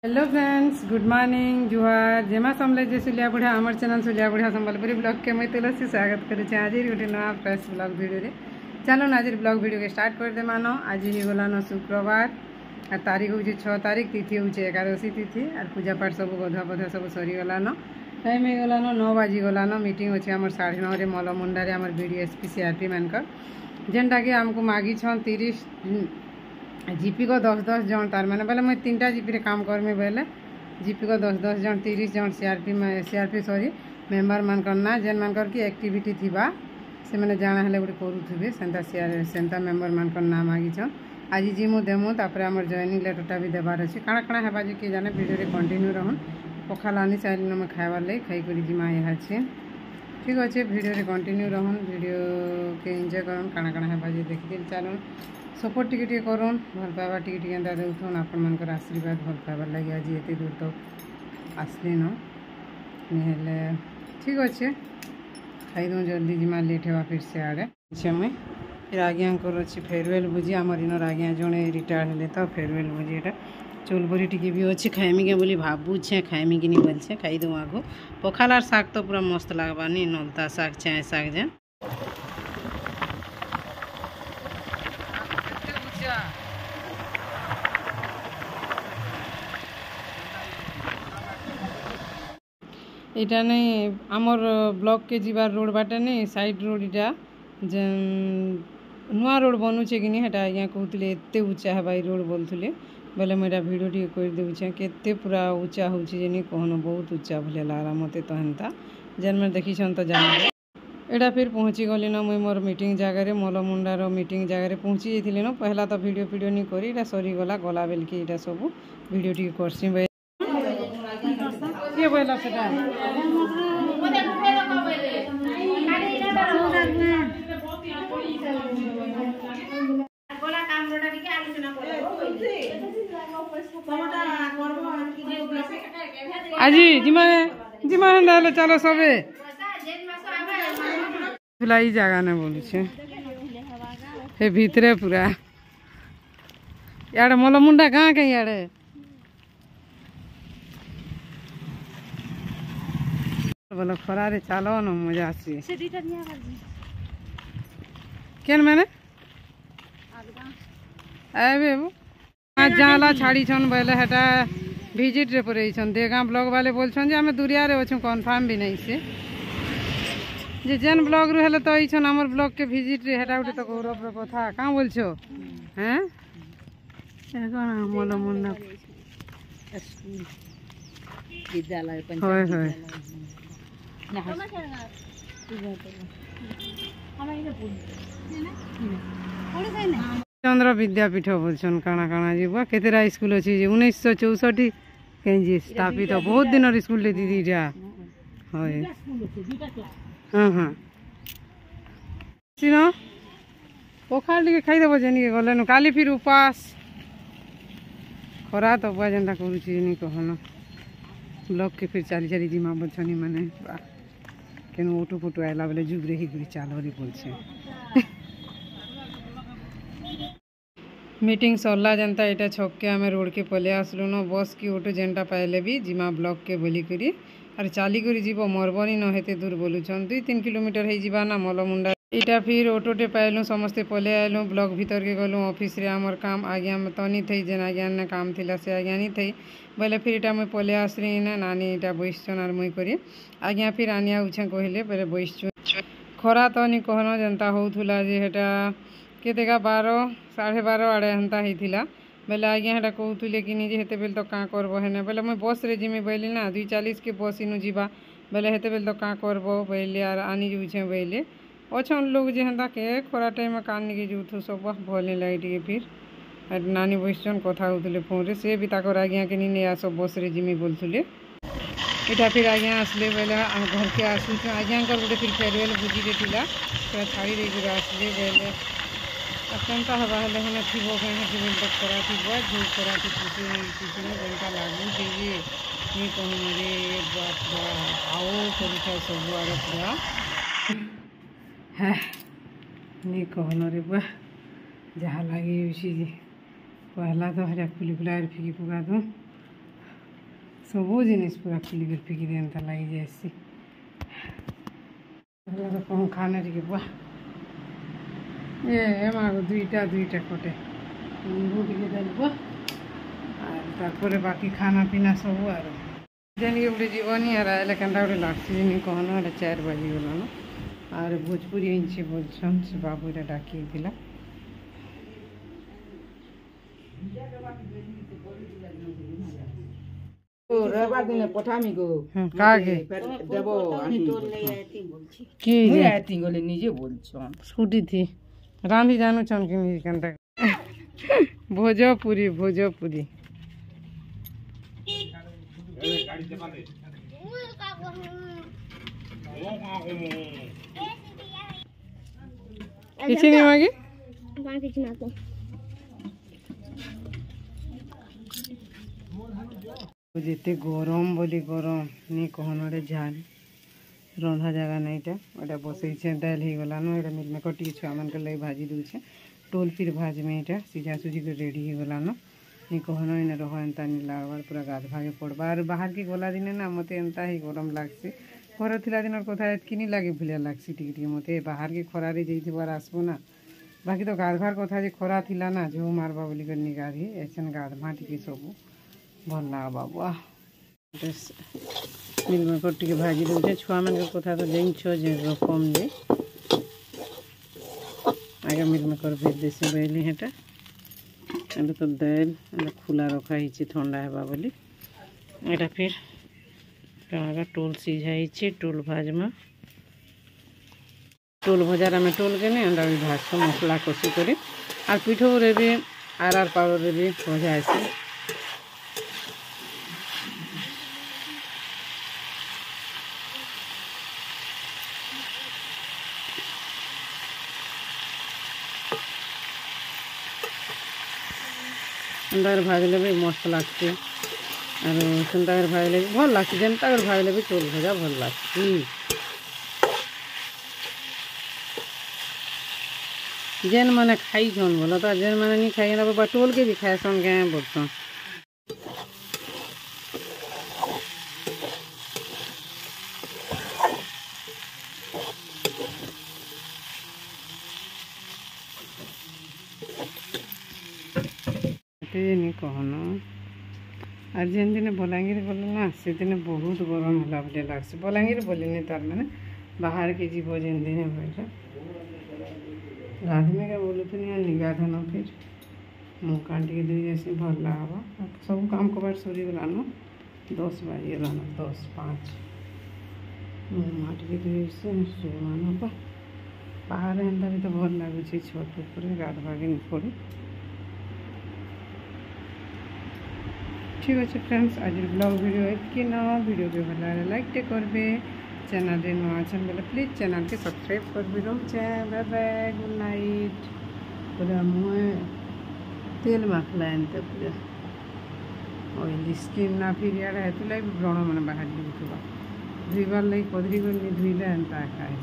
Hello friends, good morning, जुहार जेमा समले जे सुलिया बुढ़ा आमर चैनल सुलिया बुढ़ा संबलपुरी ब्लॉग के मैं तुलसी स्वागत करुचे। आज गोटे नुआ फ्रेश ब्लॉग वीडियो रे चलो आज ब्लॉग वीडियो के स्टार्ट कर दे। मानो आज ही गलान शुक्रवार और तारीख हूँ 6 तारीख, तिथि हूँ एकादशी तिथि और पूजा पाठ सब गधुआ पधुआ सब सरीगलान। टाइम हो गलान 9 बाजी गलान। मीटिंग अच्छे आम 9:30 मलमुंडारे आम बीडीएसपी सीआरपी मानकर जेनटा कि आमको मागी 30 जीपी को 10-10 जन तार मैंने बोले मुझे 3टा जीपी रे काम करमी बोले जीपी को 10-10 जन 30 जन सीआरपी सॉरी मेम्बर मानकर ना जेन मानकर की एक्टिविटी थिबा से मैंने जाना हेले गोटे करूथे सेंता मेम्बर मानकर ना मागिछन। आज जिमु देमु तापर हमर जॉइनिंग लेटरटा भी देबार अछि। काଣା काଣା हेबा जे के जाने वीडियो रे कंटिन्यू रहन। पखाल आनी साइल में खाइबार लई खाई करी जिमा यहाँ छे। ठीक अच्छे, वीडियो रे कंटिन्यू रहन, वीडियो के एंजॉय करन। काଣା काଣା हेबा जे देखि चलन सपोर्ट टिके करन, भल पाइबा टिके एंता देउथन। आपण मानकर आशीर्वाद भल पाइबार लगी आज एते दूर तक आसली न निहेले ठीक अच्छे। खाई दूँ जल्दी जिमा लेट हेबा फिर से आड़े अच्छे मुई फिर आज्ञा कर फेरवेल भोजी आमर इन आज्ञा जड़े रिटायर हेले तो फेरवेल भोजी एटा चोलबरी टिके भी अच्छे खाइमी के बोली भावुछे खाइमी कि नहीं बोलछे। खाई दूँ आगो पखाल आर शाग तो पूरा मस्त लगवानी नलता शाग चाय शाग जेन इटा नहीं आमर ब्लॉक के जीवार रोड बाटे नहीं साइड रोड इटा जे नुआ रोड बनूचे कि नहीं हेटा आज्ञा कहते एते ऊँचा है भाई रोड बोलते बोले मुझे वीडियो टी कर दूचे केते पूरा ऊँचा हो कहन बहुत ऊँचा भले लगा मत तो हेन्ता जेन में देखी तो जान एटा फिर पहुँची गली न मुई मोर मीटिंग जगार मलमुंडार मीटिंग जगार पहुँची जाइली न। पहला तो वीडियो नहीं करी इटा सरीगला गला बेल के इटा सब वीडियो टी करसी किए बोला सेटा आज जिमा जिमा हेले चलो सबे फुलाई जगह ने बोलुछे हे भितरे पूरा यार मलमुंडा गाँ के यार बोलो खरारे चलो न मजा आसी केन मैंने आबे जाला छाड़ी छन बोले हेटा विजिट रे पड़े छन देगा ब्लॉग वाले बोल छन जे हमें दुरिया रे अछु कंफर्म भी नहीं से जे जेन ब्लॉग रे हेले तो ई छन हमर ब्लॉग के विजिट रे हेटा उठे तो गौरव रे कथा का बोल छो हैं कोन मोला मुन्ना स्कूल विद्यालय पंचायत होय चंद्र विद्यापीठ बोलछन काना काना जीवा केतेरा स्कूल अछि 1964 केंजी स्थापित बहुत दिन स्कूल ले दीदी जा होय हां हां सिनो पोखाल के खाई देबो जेनी के गले न काली फिर उपास खरा तो बुआ जेंता करू छी नी कहनो ब्लॉक के फिर चाली चाली जिमा बछनी माने केन ओटो फोटो आइला बेले जुग रही गुरी चालरी बोलछे। मीटिंग सरला जनता एटा छक के आम रोड के पले आसलु न बस की ऑटो जेनटा पाइले भी जिमा ब्लॉक के बोली करी और चाली करी जीव मरबनी न हेते दूर बोलुछन 2-3 किलोमीटर है जीवा ना मलमुंडा इटा फिर ऑटोटे पाइलु समस्ते पले आइलु ब्लॉक भीतर के गलु ऑफिस रे आमर काम आज्ञा में तो नहीं थी जेन आज्ञा ने काम थिला से आज्ञा नहीं थी बोले फिर इटा मैं पले आसरी ना नानी इटा बैसन और मुई करी आज्ञा फिर आनिया उछे कहले बोले बैसछु खरा तो नहीं कहनो जनता होउथुला जे हेटा केतेका 12 12:30 आड़े हेन्ता होता बेले आज्ञा हेटा कहते कि निजे हेते बेल तो क्या करब हेने बोले मुझे बस रे जिमी बोली ना 2:40 के बस इनु जीवा बोले हेते बेल तो क्या करब बोले आर आनी जुछे बोले अच्छा लोग जे हेन्ता के खरा टाइम में कान निके जुथु सब भले लाइट के फिर नानी बैसन कथा होते फोन रे से भी ताकर आज्ञा के नहीं आ सब बस रे जिमी बोलते इटा फिर आज्ञा आसले बोले घर के आसु आज्ञा गोटे फिर फेरवेल भोजी रे थिला पूरा छाड़ी दे आसले बोले केनता हवा हेले हमें थी कहीं तो करा थी झूठ करा थी किसी जेनता लागू थी नहीं कहूँ रे बाप आओ कर सब आड़े पूरा है नहीं कहन रे बुआ जहाँ लगे पहला तो हजा खुली खुला फिकी पुगा दूँ ସବୁ ଜିନିଷ ପୁରା ଖୋଲିକରି ଫିକି ଦିଅନ୍ତା ଲାଗିଯାଏସି। ହେଲେ ତ ପଙ୍ଖାନେ ଟିକେ ବୁଆ ମାଗୁ ଦୁଇଟା କଟେ नींबू ଟିକେ ଦେବ ଆର୍ ତାପରେ ବାକି ଖାନା ପିନା ସବୁ ଆରୁ ଯେନିକେ ଗୋଟେ ଯିବନି ଆର୍ ଆଇଲେ କେନ୍ତା ଗୋଟେ ଲାଗ୍ସି ଯେନି କହନ ଏଇଟା 4 ବାଜିଗଲାନ। ଆର୍ ଭୋଜପୁରୀ ହେଇଛି ବୋଲଛନ୍ ସେ ବାବୁ ଏଇଟା ଡାକିଥିଲା। रविवार दिन पठामी गो कागे देबो की मुई आती गले निजे बोलछन स्कूटी थी रांधी जानू छन कि नहीं केनता भोजपुरी भोजपुरी କିଛି ନାହିଁ ମାଗି କିଛି ନା যেতে গরম বলি গরম নি কহনরে ঝাল রন্ধা জায়গা নাইটা ওটা বসাইছে ডাল হয়ে গলান এটা মিলমেকর টিকে ছুয়া মানকে লাগি ভাজি দউছে টোল ফির ভাজমে এটা সিঝা সুজি করে রেডি হয়ে গলান নি কহন ইনে রহ এন্তা নি লাগবার পুরা গাধ ভাগে পড়বা আর বাহার কি গলা দিনে না মতে এন্তা হি গরম লাগছে ঘরে থিলা দিনের কথা এতকিনি লাগে ভুলিয়া লাগছে টিকে টিকে মতে বাহার কি খরারে যাইতিবার আসবো না বাকি তো গাধবার কথা যে খরা থিলা না ঝৌ মারবা বলি করে নি গাধি এসেন গাধমা টিকে সবু ଭଲ ଲାଗ୍ବା ବୁଆ ମିଲମେକର ଟିକେ ଭାଜି ଦେଉଛେ ଛୁଆମାନଙ୍କ କଥା ତ ଜାଣିଛ ଯେ ରକମ ଯେ ଆଗେ ମିଲମେକର ଭେଜ ଦେସି ବୋଇଲି ହେଟା ଏବେ ତ ଦାଇଲ ଏଟା ଖୋଲା ରଖା ହେଇଛି ଥଣ୍ଡା ହେବା ବୋଲି ଏଟା ଫିର ଆଗେ ଟୋଲ ସିଝା ହେଇଛି ଟୋଲ ଭାଜମା ଟୋଲ ଭଜାର ଆମେ ଟୋଲ କେନେ ଏନ୍ତା ବି ଭାଜଛୁ ମସଲା କଷି କରି ଆର୍ ପିଠଉରେ ବି ଆର୍ ପାଉଡ଼ରରେ ବି ଭଜା ହେସି ଏନ୍ତାକରି ଭାଜଲେ ବି ମସ୍ତ ଲାଗ୍ସି ଆରୁ ସେନ୍ତାକରି ଭାଜଲେ ବି ଭଲ୍ ଲାଗ୍ସି ଯେନ୍ତାକରି ଭାଜଲେ ବି ଟୋଲ ଭଜା ଭଲ୍ ଲାଗ୍ସି ଯେନ୍ ମାନେ ଖାଇଛନ୍ ବୋଲ ତ ଯେନ୍ ମାନେ ନି ଖାଇଛନ୍ ବାବା ଟୋଲକେ ବି ଖାଏସନ୍ କେଁ ବୋଲସନ୍ नी कहन आर जेन दिन बलांगीर गल ना से दिन बहुत गरम होला बोले लागसे बलांगीर बोलिनी तार मैंने बाहर के जीव जेन दिन बोले गाधमे के बोलुनी निगाधन फिर मुँह काटिके दे जैसे भल लगा सब काम कबार सरी गलान 10 बाजिगलान 10:05 मुँह माटिके धोसे मान बाहर एंता भी तो भल लगुच छत उपर गाधवाके पड़े ठीक अच्छे फ्रेंड्स आज ब्लॉग वीडियो इतनी ना वीडियो के भला लाइक टे करबे चैनल रे नुआ अछन बेले प्लीज चैनल के सब्सक्राइब करबे रोचे बाय बाय गुड नाइट पूरा मुँह तेल माखला एंते पूरा ऑयली स्किन ना फिर यार है तो लाइक व्रण मैंने बाहर दिखा धोइबार लगी कदरी कर धोइले एंता खाए